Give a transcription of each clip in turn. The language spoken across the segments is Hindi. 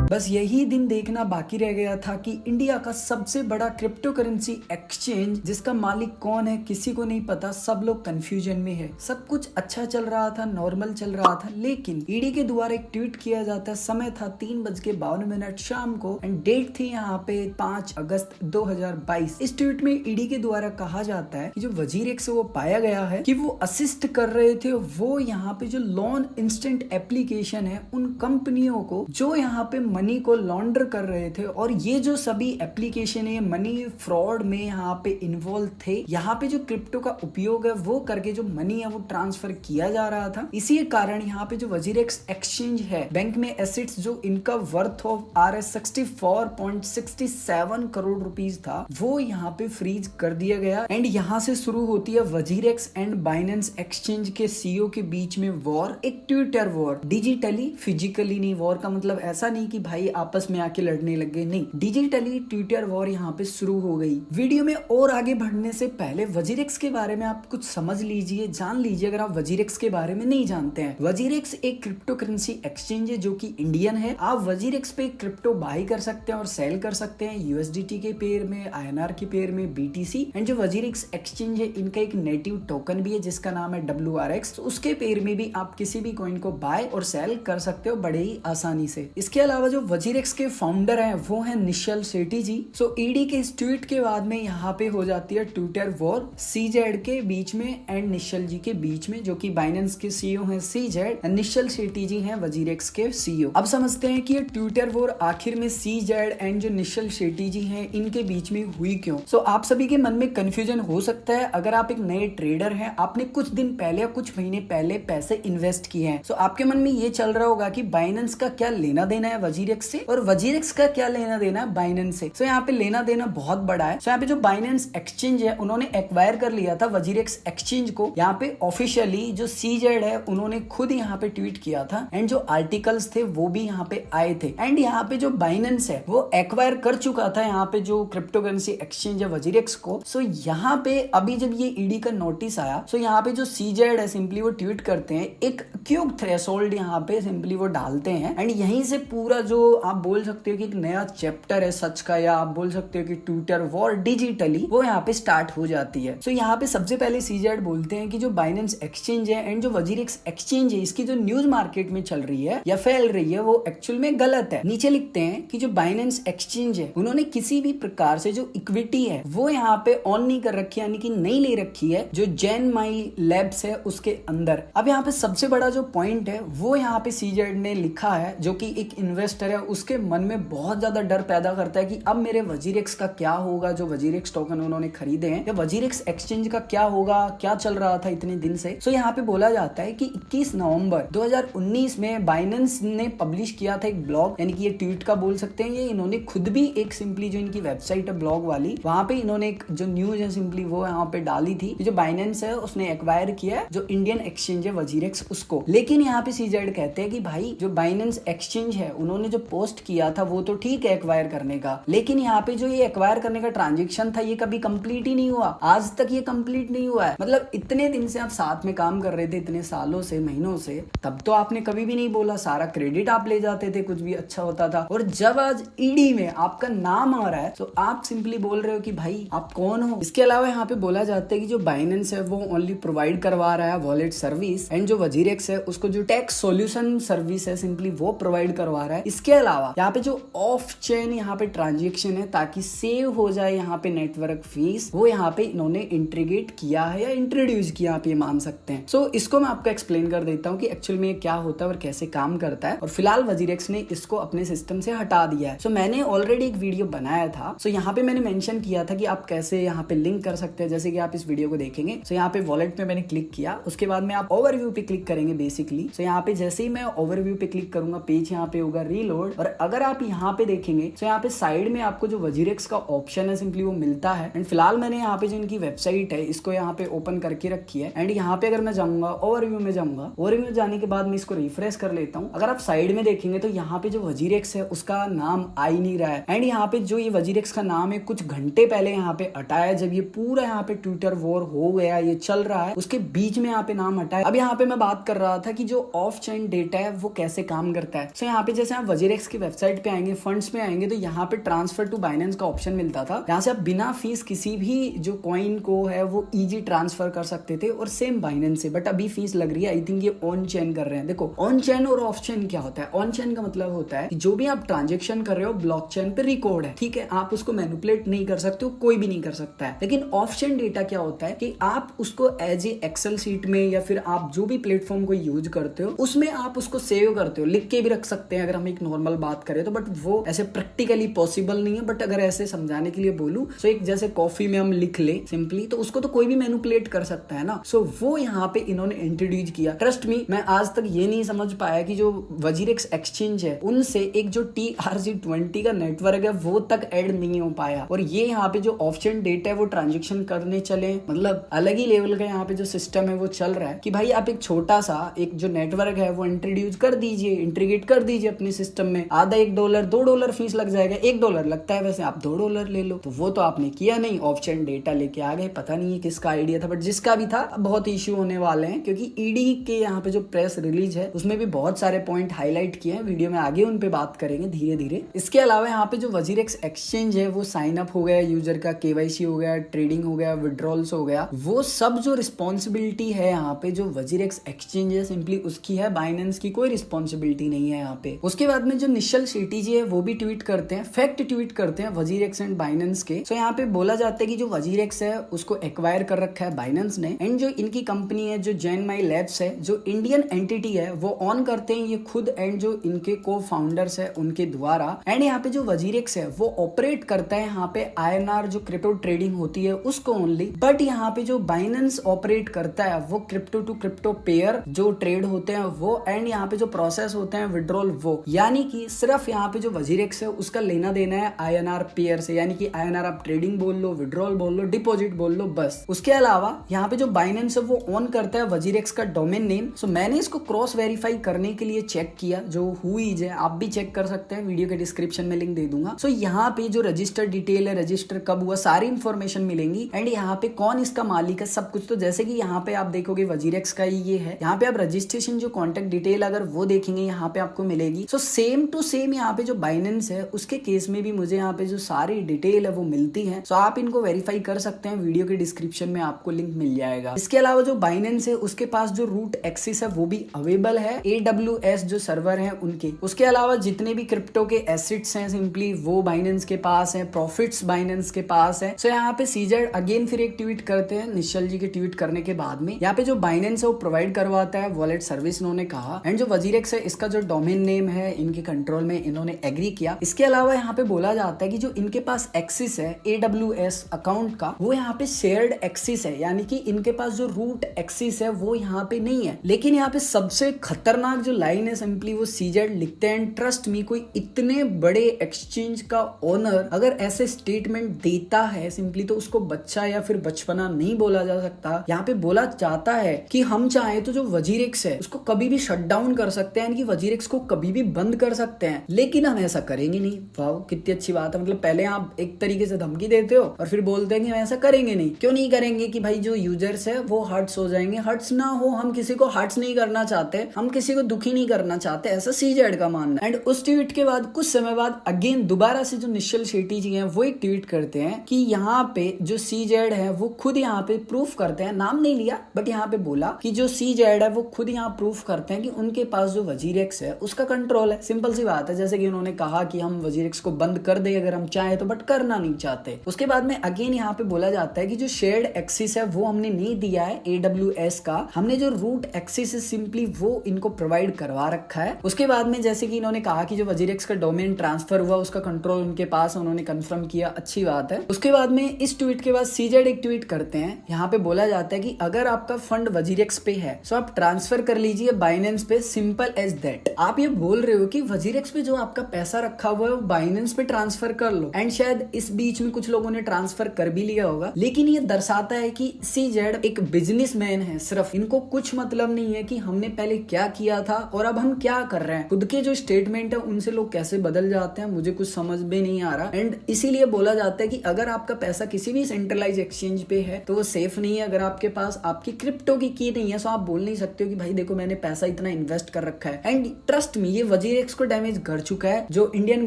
बस यही दिन देखना बाकी रह गया था कि इंडिया का सबसे बड़ा क्रिप्टो करेंसी एक्सचेंज जिसका मालिक कौन है किसी को नहीं पता, सब लोग कंफ्यूजन में है। सब कुछ अच्छा चल रहा था, नॉर्मल चल रहा था, लेकिन ईडी के द्वारा एक ट्वीट किया जाता है। समय था 3:52 शाम को एंड डेट थी यहाँ पे 5 अगस्त 2022। इस ट्वीट में ईडी के द्वारा कहा जाता है कि जो वजीरेक्स वो पाया गया है कि वो असिस्ट कर रहे थे वो यहाँ पे जो लोन इंस्टेंट एप्लीकेशन है उन कंपनियों को जो यहाँ पे मनी को लॉन्डर कर रहे थे, और ये जो सभी एप्लीकेशन है मनी फ्रॉड में यहाँ पे इन्वॉल्व थे। यहाँ पे जो क्रिप्टो का उपयोग है वो करके जो मनी है वो ट्रांसफर किया जा रहा था। इसी कारण यहाँ पे जो वजीरेक्स एक्सचेंज है बैंक में एसेट्स जो इनका worth of RS 64.67 crore rupees था वो यहाँ पे फ्रीज कर दिया गया। एंड यहाँ से शुरू होती है वजीरेक्स एंड बाइनेंस एक्सचेंज के सीईओ के बीच में वॉर, एक ट्विटर वॉर। डिजिटली, फिजिकली नहीं। वॉर का मतलब ऐसा नहीं कि भाई आपस में आके लड़ने लग गए, नहीं, डिजिटली ट्विटर वॉर यहाँ पे शुरू हो गई। वीडियो में और आगे बढ़ने से पहले वजीरेक्स के बारे में आप कुछ समझ लीजिए, जान लीजिए अगर आप वजीरेक्स के बारे में नहीं जानते हैं। वजीरेक्स एक क्रिप्टो करेंसी एक्सचेंज है जो कि इंडियन है। आप वजीरेक्स पे क्रिप्टो बाई कर सकते हैं और सेल कर सकते हैं USDT के पेयर में, INR के पेयर में, BTC। एंड जो वजीरेक्स एक्सचेंज है इनका एक नेटिव टोकन भी है जिसका नाम है WRX। तो उसके पेयर में भी आप किसी भी कॉइन को बाय और सेल कर सकते हो बड़े ही आसानी से। इसके अलावा जो वजीरेक्स के फाउंडर हैं वो हैं निश्चल शेट्टी जी। सो ईडी के इस ट्वीट के बाद में यहाँ पे हो जाती है ट्विटर वॉर CZ के बीच में एंड निश्चल जी के बीच में, जो कि बाइनेंस के सीईओ हैं CZ, निश्चल शेट्टी जी हैं वजीरेक्स के सीईओ। अब समझते हैं कि ये ट्विटर वॉर आखिर में CZ एंड जो निश्चल शेट्टी जी हैं इनके बीच में हुई क्यों। सो आप सभी के मन में कंफ्यूजन हो सकता है अगर आप एक नए ट्रेडर हैं, आपने कुछ दिन पहले या कुछ महीने पहले पैसे इन्वेस्ट किए हैं। सो आपके मन में ये चल रहा होगा कि बाइनेंस का क्या लेना देना है वजीरेक्स से और वजीरेक्स का क्या लेना देना है बाइनेंस से। सो यहाँ पे लेना देना बहुत बड़ा है। सो यहाँ पे जो बाइनेंस एक्सचेंज है उन्होंने एक्वायर कर लिया था वजीरेक्स एक्सचेंज को। यहाँ पे ऑफिशियली जो CZ है उन्होंने खुद यहाँ पे ट्वीट किया था एंड जो आर्टिकल्स थे वो भी यहाँ पे आए थे। एंड यहाँ पे जो बाइनेंस है वो एक्वायर कर चुका था यहाँ पे जो क्रिप्टो करेंसी एक्सचेंज है वजीरेक्स को। सो यहाँ पे अभी जब ये ईडी का नोटिस आया सो यहाँ पे जो CZ है सिंपली वो ट्वीट करते हैं, एक क्यूब थ्रेशोल्ड यहाँ पे सिंपली वो डालते हैं एंड यहीं से पूरा जो आप बोल सकते हो कि एक नया चैप्टर है सच का, या आप बोल सकते हो कि ट्विटर वॉर डिजिटली वो यहाँ पे स्टार्ट हो जाती है। सो यहाँ पे सबसे पहले CZ बोलते हैं कि जो बाइनेंस एक्सचेंज है एंड जो वजीरेक्स एक्सचेंज है इसकी जो न्यूज मार्केट में चल रही है या फैल रही है वो एक्चुअल में गलत है। नीचे लिखते हैं कि जो बाइनेंस एक्सचेंज है उन्होंने किसी भी प्रकार से जो इक्विटी है वो यहाँ पे ऑन नहीं कर रखी, यानी कि नहीं ले रखी है जो जेन माई लैब्स है उसके अंदर। अब यहाँ पे सबसे बड़ा जो पॉइंट है वो यहाँ पे CZ ने लिखा है जो कि एक इन्वेस्टर है उसके मन में बहुत ज्यादा डर पैदा करता है कि अब मेरे वजीरेक्स का क्या होगा, जो वजीरेक्स टोकन उन्होंने खरीदे हैं, या वजीरेक्स एक्सचेंज का क्या होगा, क्या चल रहा था इतने दिन से। सो यहाँ पे बोला जाता है कि 21 नवंबर 2019 में बाइनेंस ने पब्लिश किया था एक ब्लॉग, यानी कि ये ट्वीट का बोल सकते हैं, ये इन्होंने खुद भी एक सिंपली जो इनकी वेबसाइट है ब्लॉग वाली वहां पे इन्होंने एक जो न्यूज है सिंपली वो यहाँ पे डाली थी जो बाइनेंस है उसने एक्वायर किया जो इंडियन एक्सचेंज है वजीरेक्स उसको। लेकिन यहाँ पे CZ कहते हैं कि भाई जो बाइनेंस एक्सचेंज है उन्होंने जो पोस्ट किया था वो तो ठीक है एक्वायर करने का, लेकिन यहाँ पे जो ये एक्वायर करने का ट्रांजेक्शन था ये कभी कंप्लीट ही नहीं हुआ, आज तक ये कंप्लीट नहीं हुआ है। मतलब इतने दिन से आप साथ में काम कर रहे थे, इतने सालों से, महीनों से, तब तो आपने कभी भी नहीं बोला, सारा क्रेडिट आप ले जाते थे, कुछ भी अच्छा होता था। और जब आज ईडी में आपका नाम आ रहा है तो आप सिंपली बोल रहे हो कि भाई आप कौन हो। इसके अलावा यहाँ पे बोला जाता है कि जो बाइनेंस है वो ओनली प्रोवाइड करवा रहा है वॉलेट सर्विस एंड जो वजीरेक्स है उसको जो टैक्स सॉल्यूशन सर्विस है सिंपली वो प्रोवाइड करवा रहा है। इसके अलावा यहाँ पे जो ऑफ चेन यहाँ पे ट्रांजेक्शन है ताकि सेव हो जाए यहाँ पे नेटवर्क फीस, वो यहाँ पे इन्होंने इंटीग्रेट किया है या इंट्रोड्यूस किया, आप ये मान सकते हैं। सो इसको मैं आपको एक्सप्लेन कर देता हूँ कि एक्चुअल में क्या होता है और कैसे काम करता है। और फिलहाल वजीरेक्स ने इसको अपने सिस्टम से हटा दिया है। सो मैंने ऑलरेडी एक वीडियो बनाया था। सो यहाँ पे मैंने मेंशन किया था कि आप कैसे यहाँ पे लिंक कर सकते हैं, जैसे कि आप इस वीडियो को देखेंगे। सो यहाँ पे वॉलेट पे मैंने क्लिक किया, उसके बाद में आप ओवरव्यू पे क्लिक करेंगे बेसिकली। सो यहाँ पे जैसे ही मैं ओवरव्यू पे क्लिक करूंगा पेज यहाँ पे होगा रीलोड, और अगर आप यहाँ पे देखेंगे तो यहाँ पे साइड में आपको जो वजीरेक्स का ऑप्शन है सिंपली वो मिलता है। एंड फिलहाल मैंने यहाँ पे जो इनकी वेबसाइट है इसको यहाँ पे ओपन करके रखी है। एंड यहाँ पे अगर मैं जाऊंगा ओवरव्यू में जाऊंगा, ओवरव्यू में जाने के बाद मैं इसको रिफ्रेश कर लेता हूँ। अगर आप साइड में देखेंगे तो यहाँ पे जो वजीरेक्स है उसका नाम आ ही नहीं रहा है। एंड यहाँ पे जो ये वजीरेक्स का नाम है कुछ घंटे पहले यहाँ पे हटाया, जब ये पूरा यहाँ पे ट्विटर वॉर हो गया, ये चल रहा है, उसके बीच में यहाँ पे नाम हटाया। अब यहाँ पे मैं बात कर रहा था कि जो ऑफ चेन डेटा है वो कैसे काम करता है। सो यहाँ पे जैसे आप वजीरेक्स की वेबसाइट पे आएंगे, फंड्स पे आएंगे, तो यहाँ पे ट्रांसफर टू बाइनेंस का ऑप्शन मिलता था। यहाँ से आप बिना फीस किसी भी जो कॉइन को है वो इजी ट्रांसफर कर सकते थे और सेम बाइनेंस से। बट अभी फीस लग रही है, आई थिंक ये ऑन चेन कर रहे हैं। देखो ऑन चेन और ऑफ चेन क्या होता है? ऑन चेन का मतलब होता है कि जो भी आप ट्रांजेक्शन कर रहे हो ब्लॉकचेन पे रिकॉर्ड है, ठीक है, आप उसको मैनिपुलेट नहीं कर सकते हो, कोई भी नहीं कर सकता है। लेकिन ऑफ चेन डेटा क्या होता है कि आप उसको एज ए एक्सेल सीट में या फिर आप जो भी प्लेटफॉर्म को यूज करते हो उसमें आप उसको सेव करते हो, लिख के भी रख सकते हैं अगर हम एक नॉर्मल बात करें तो। बट वो ऐसे प्रैक्टिकली पॉसिबल नहीं है। बट अगर ऐसे समझाने के लिए बोलूं तो एक जैसे कॉफी में हम लिख ले सिंपली, तो उसको तो कोई भी मैनिपुलेट कर सकता है ना। सो वो यहाँ पे इन्होंने इंट्रोड्यूस किया। ट्रस्ट मी, मैं आज तक ये नहीं समझ पाया कि जो वजीरेक्स एक्सचेंज है उनसे एक जो TRC20 का नेटवर्क है वो तक ऐड नहीं हो पाया। और ये यहाँ पे जो ऑप्शन डेटा है वो ट्रांजेक्शन करने चले, मतलब अलग ही लेवल का यहाँ पे जो सिस्टम है वो चल रहा है कि भाई आप एक छोटा सा एक जो नेटवर्क है वो इंट्रोड्यूस कर दीजिए, इंटीग्रेट कर दीजिए अपने सिस्टम में। आधा $1 $2 फीस लग जाएगा, $1 लगता है वैसे, आप $2 ले लो। तो वो तो आपने किया नहीं, ऑप्शन डेटा लेके आ गए। पता नहीं है किसका आइडिया था, बट जिसका भी था बहुत इश्यू होने वाले हैं, क्योंकि ईडी के यहाँ पे जो प्रेस रिलीज है उसमें भी बहुत सारे पॉइंट हाईलाइट किए हैं। वीडियो में आगे उन पे बात करेंगे धीरे धीरे। इसके अलावा यहाँ पे जो वजीरेक्स एक्सचेंज है वो साइन अप हो गया, यूजर का KYC हो गया, ट्रेडिंग हो गया, विड्रॉल्स हो गया, वो सब जो रिस्पॉन्सिबिलिटी है यहाँ पे जो वजीरेक्स एक्सचेंज है सिंपली उसकी है, बाइनेंस की कोई रिस्पॉन्सिबिलिटी नहीं है यहाँ पे। उसके बाद में जो निश्चल शेट्टी जी है वो भी ट्वीट करते हैं, फैक्ट ट्वीट करते हैं वजीरेक्स एंड बाइनेंस के। सो यहाँ पे बोला जाता है कि जो वजीरेक्स है उसको एक्वायर कर रखा है बाइनेंस ने, एंड जो इनकी कंपनी है जो जेनमाई लैब्स है, जो इंडियन एंटिटी है वो ऑन करते हैं ये खुद एंड जो इनके को फाउंडर्स है उनके द्वारा। एंड यहाँ पे जो वजीरेक्स है वो ऑपरेट करता है यहाँ पे INR जो क्रिप्टो ट्रेडिंग होती है उसको ओनली। बट यहाँ पे जो बाइनेंस ऑपरेट करता है वो क्रिप्टो टू क्रिप्टो पेयर जो ट्रेड होते हैं वो, एंड यहाँ पे जो प्रोसेस होते हैं विड्रॉल वो, यानी कि सिर्फ यहाँ पे जो वजीरेक्स है उसका लेना देना है INR पेयर से, यानी कि INR आप ट्रेडिंग बोल लो, विड्रॉल बोल लो, डिपॉजिट बोल लो, बस। उसके अलावा यहाँ पे जो बाइनेंस है वो ऑन करता है वजीरेक्स का डोमेन नेम। सो मैंने इसको क्रॉस वेरीफाई करने के लिए चेक किया, जो हुईज है आप भी चेक कर सकते हैं, वीडियो के डिस्क्रिप्शन में लिंक दे दूंगा। सो यहाँ पे जो रजिस्टर डिटेल है, रजिस्टर कब हुआ, सारी इंफॉर्मेशन मिलेंगी, एंड यहाँ पे कौन इसका मालिक है, सब कुछ। तो जैसे कि यहाँ पे आप देखोगे वजीरेक्स का ये है, यहाँ पे आप रजिस्ट्रेशन जो कॉन्टेक्ट डिटेल अगर वो देखेंगे यहाँ पे आपको मिलेगी। सो सेम टू सेम यहाँ पे जो बाइनेंस है उसके केस में भी मुझे यहाँ पे जो सारी डिटेल है वो मिलती है। सो आप इनको वेरीफाई कर सकते हैं, वीडियो के डिस्क्रिप्शन में आपको लिंक मिल जाएगा। इसके अलावा जो बाइनेंस है उसके पास जो रूट एक्सेस है वो भी अवेलेबल है, AWS जो सर्वर है उनके। उसके अलावा जितने भी क्रिप्टो के एसेट्स हैं सिंपली वो बाइनेंस के पास है, प्रॉफिट्स बाइनेंस के पास है। सो यहाँ पे सीजेड अगेन फिर एक ट्वीट करते हैं निश्चल जी के ट्वीट करने के बाद में, यहाँ पे जो बाइनेंस है वो प्रोवाइड करवाता है वॉलेट सर्विस इन्होंने कहा, एंड जो वजीरेक्स है इसका जो डोमेन नेम है इनके कंट्रोल में इन्होंने एग्री किया। इसके अलावा यहाँ पे बोला जाता है कि जो इनके पास एक्सेस है AWS अकाउंट का वो यहाँ पे शेयर्ड एक्सेस है, यानी कि इनके पास जो रूट एक्सेस है वो यहाँ पे नहीं है। लेकिन यहाँ पे सबसे खतरनाक जो लाइन है सिंपली वो सीजेड लिखते हैं, ट्रस्ट मी कोई इतने बड़े एक्सचेंज का ओनर अगर ऐसे स्टेटमेंट देता है सिंपली तो उसको बच्चा या फिर बचपना नहीं बोला जा सकता। यहाँ पे बोला जाता है कि हम चाहे तो जो वजीरेक्स है उसको कभी भी शट डाउन कर सकते हैं, यानी कि वजीरेक्स को कभी भी बंद कर सकते हैं, लेकिन हम ऐसा करेंगे नहीं। वाह कितनी अच्छी बात है, मतलब पहले आप एक तरीके से धमकी देते हो और फिर बोलते हैं कि हम ऐसा करेंगे नहीं। क्यों नहीं करेंगे? कि भाई जो यूजर्स है वो हर्ट्स हो जाएंगे। हर्ट्स ना हो, हम किसी को हर्ट्स नहीं करना चाहते, हम किसी को दुखी नहीं करना चाहते, ऐसा सीजेड का मानना है। एंड उस ट्वीट के बाद कुछ समय बाद अगेन दोबारा से जो निश्चल शेट्टी जी हैं वो एक ट्वीट करते हैं कि यहाँ पे जो सीजेड है वो खुद यहाँ पे प्रूफ करते हैं, नाम नहीं लिया बट यहाँ पे बोला कि जो सीजेड है वो खुद यहाँ प्रूफ करते हैं कि उनके पास जो वजीरेक्स है उसका कंट्रोल है। सिंपल सी बात है, जैसे कि उन्होंने कहा कि हम वजीरेक्स को बंद कर दे अगर हम चाहे तो, बट करना नहीं चाहते। उसके बाद में अगेन यहाँ पे बोला जाता है कि जो शेयर्ड एक्सेस है वो हमने नहीं दिया है AWS का, हमने जो रूट एक्सेस है सिंपली वो इनको प्रोवाइड करवा रखा है। उसके बाद में जैसे कि इन्होंने कहा कि जो वजीरेक्स का डोमेन ट्रांसफर हुआ उसका कंट्रोल उनके पास, उन्होंने कंफर्म किया, अच्छी बात है। उसके बाद में इस ट्वीट के बाद सीजेड एक ट्वीट करते हैं, यहाँ पे बोला जाता है कि अगर आपका फंड वजीरेक्स पे है तो आप ट्रांसफर कर लीजिए बाइनेंस पे, सिंपल एज दैट। आप ये बोल रहे हो कि वजीरेक्स पे जो आपका पैसा रखा हुआ है वो बाइनेंस पे ट्रांसफर कर लो, एंड शायद इस बीच में कुछ लोगों ने ट्रांसफर कर भी लिया होगा, लेकिन ये दर्शाता है कि सीजेड एक बिजनेसमैन है। सिर्फ इनको कुछ मतलब नहीं है कि हमने पहले क्या किया था और अब हम क्या कर रहे हैं। खुद के जो स्टेटमेंट है उनसे लोग कैसे बदल जाते हैं मुझे कुछ समझ में नहीं आ रहा। एंड इसीलिए बोला जाता है कि अगर आपका पैसा किसी भी सेंट्रलाइज एक्सचेंज पे है तो वो सेफ नहीं है। अगर आपके पास आपकी क्रिप्टो की नहीं है तो आप बोल नहीं सकते हो कि भाई देखो मैंने पैसा इतना इन्वेस्ट कर रखा है। एंड ट्रस्ट मी, ये वजीरेक्स वजीरेक्स को डैमेज कर चुका है। जो इंडियन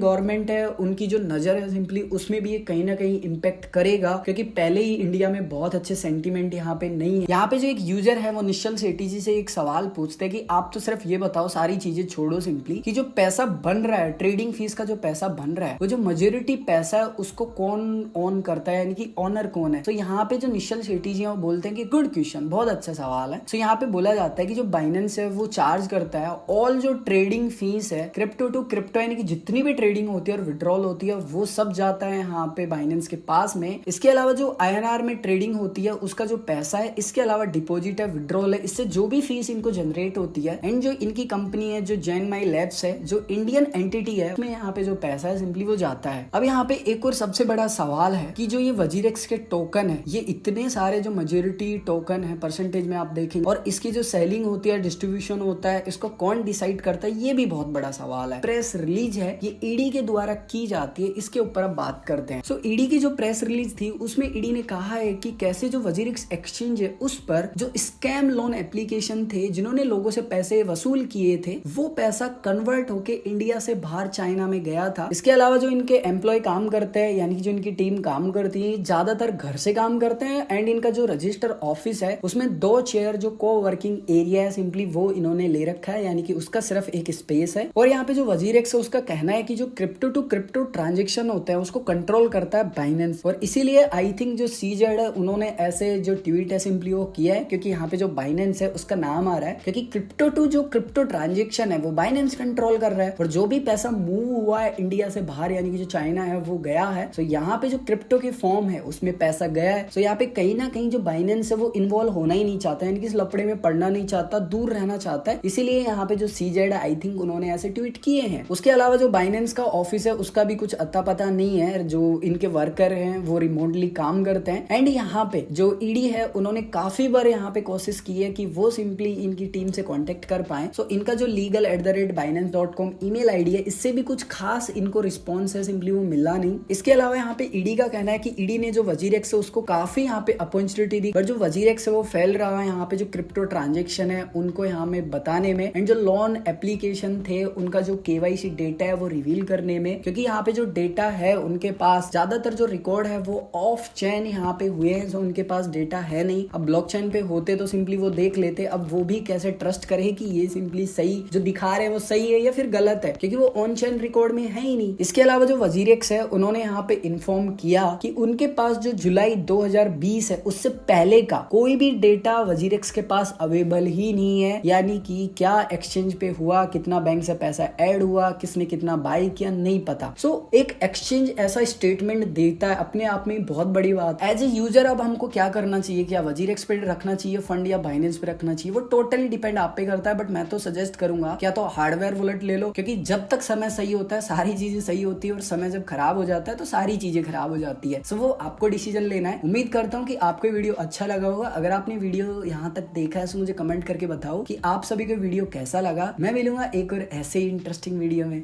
गवर्नमेंट है उनकी जो नजर है सिंपली उसमें भी ये कहीं ना कहीं इम्पैक्ट करेगा, क्योंकि पहले ही इंडिया में बहुत अच्छे सेंटीमेंट यहाँ पे नहीं है। यहाँ पे जो एक यूजर है वो निश्चल सेठी जी से एक सवाल पूछते हैं कि आप तो सिर्फ ये बताओ, सारी चीजें छोड़ो, सिंपली कि जो पैसा बन रहा है ट्रेडिंग फीस का, जो पैसा बन रहा है वो जो मेजोरिटी पैसा है उसको कौन ऑन करता है, यानी कि ऑनर कौन है। तो यहाँ पे जो निश्चल सेठी जी है वो बोलते हैं कि गुड क्वेश्चन, बहुत अच्छा सवाल है। तो यहाँ पे बोला जाता है कि जो बाइनेंस है वो चार्ज करता है ऑल जो ट्रेडिंग फीस है क्रिप्टो टू क्रिप्टो, यानी कि जितनी भी ट्रेडिंग होती है और विड्रॉल होती है वो सब जाता है यहाँ पे बाइनेंस के पास में। इसके अलावा जो INR में ट्रेडिंग होती है उसका जो पैसा है, इसके अलावा डिपॉजिट है, विड्रॉल है, इससे जो भी फीस इनको जनरेट होती है, एंड जो इनकी कंपनी है जो जैन माई लैब्स है, जो इंडियन एंटिटी है, उसमें यहाँ पे जो पैसा है सिंपली वो जाता है। अब यहाँ पे एक और सबसे बड़ा सवाल है कि जो ये वजीरेक्स के टोकन है, ये इतने सारे जो मेजोरिटी टोकन है परसेंटेज में आप देखेंगे, और इसकी जो सेलिंग होती है, डिस्ट्रीब्यूशन होता है, इसको कौन डिसाइड करता है, ये भी बहुत बड़ा सवाल है। प्रेस रिलीज है ये ईडी के द्वारा की जाती है, इसके ऊपर अब बात करते हैं। सो ईडी की जो प्रेस रिलीज थी उसमें ईडी ने कहा है कि कैसे जो वजीरेक्स एक्सचेंज है उस पर जो स्कैम लोन एप्लीकेशन थे, जिन्होंने लोगों से पैसे वसूल किए थे, वो पैसा कन्वर्ट होके इंडिया से बाहर चाइना में गया था। इसके अलावा जो इनके एम्प्लॉय काम करते हैं, यानी कि जो इनकी टीम काम करती है, ज्यादातर घर से काम करते हैं, एंड इनका जो रजिस्टर ऑफिस है उसमें 2 चेयर जो को वर्किंग एरिया है सिंपली वो इन्होंने ले रखा है, यानी कि उसका सिर्फ एक स्पेस है। और यहाँ पे जो वजीरेक्स है उसका कहना है कि जो क्रिप्टो टू क्रिप्टो ट्रांजेक्शन होता है उसको कंट्रोल करता है बाइनेंस, और इसीलिए आई थिंक जो सीजेड है उन्होंने ऐसे जो ट्वीट है सिंपली वो किया है, क्योंकि यहाँ पे जो बाइनेंस है उसका नाम आ रहा है, क्योंकि क्रिप्टो टू जो क्रिप्टो ट्रांजेक्शन है वो बाइनेंस कंट्रोल कर रहा है, और जो भी पैसा मूव हुआ है इंडिया से बाहर, यानी कि जो चाइना है वो गया है। तो यहाँ पे जो क्रिप्टो के फॉर्म है उसमें पैसा गया है। तो यहाँ पे कहीं ना कहीं जो बाइनेंस है वो इन्वॉल्व होना ही नहीं चाहता, यानी कि इस लफड़े में पड़ना नहीं चाहता, दूर रहना चाहता है। इसीलिए यहाँ पे जो सीजेड आई थिंक उन्होंने ऐसे ट्वीट किए हैं। उसके अलावा जो बाइनेंस का ऑफिस है उसका भी कुछ अता पता नहीं है, जो इनके वर्कर हैं वो रिमोटली काम करते हैं। एंड यहाँ पे जो ईडी है उन्होंने काफी बार यहाँ पे कोशिश की है कि वो सिंपली इनकी टीम से कांटेक्ट कर पाए। सो इनका जो legal@binance.com ईमेल आईडी है, इससे भी कुछ खास इनको रिस्पॉन्स है सिंपली वो मिला नहीं। इसके अलावा यहाँ पे ईडी का कहना है कि ईडी ने जो वजीरेक्स है उसको काफी यहाँ पे अपॉर्चुनिटी दी, बट जो वजीरेक्स है वो फैल रहा है यहाँ पे जो क्रिप्टो ट्रांजेक्शन है उनको यहाँ में बताने में, एंड जो लोन एप्लीकेशन थे उनका जो KYC डेटा है वो रिवील करने में, क्योंकि यहाँ पे जो डेटा है उनके पास ज्यादातर जो रिकॉर्ड है वो ऑफ चेन यहाँ पे हुए हैं, जो उनके पास डेटा है नहीं। अब ब्लॉकचेन पे होते तो सिंपली वो देख लेते, अब वो भी कैसे ट्रस्ट करे कि ये सिंपली सही जो दिखा रहे हैं वो सही है या फिर गलत है, क्योंकि वो ऑन चेन रिकॉर्ड में है ही नहीं। इसके अलावा जो वजीरेक्स है उन्होंने यहाँ पे इन्फॉर्म किया कि उनके पास जो जुलाई 2020 है उससे पहले का कोई भी डेटा वजीरेक्स के पास अवेलेबल ही नहीं है, यानी कि क्या एक्सचेंज पे हुआ, कितना बैंक से पैसा ऐड हुआ, किसने कितना बाय किया, नहीं पता। सो एक एक्सचेंज ऐसा स्टेटमेंट देता है अपने आप में बहुत बड़ी बात। एज ए यूजर अब हमको क्या करना चाहिए, क्या वजीरेक्स पे रखना चाहिए फंड या बाइनेंस पे रखना चाहिए, वो टोटली डिपेंड आप पे करता है। बट मैं तो सजेस्ट करूंगा क्या तो हार्डवेयर वॉलेट ले लो, क्योंकि जब तक समय सही होता है सारी चीजें सही होती है, और समय जब खराब हो जाता है तो सारी चीजें खराब हो जाती है। सो वो आपको डिसीजन लेना है। उम्मीद करता हूँ कि आपको वीडियो अच्छा लगा होगा। अगर आपने वीडियो यहाँ तक देखा है तो मुझे कमेंट करके बताओ कि आप सभी को वीडियो कैसा लगा। मैं मिलूंगा एक और ऐसे ही इंटरेस्टिंग वीडियो में।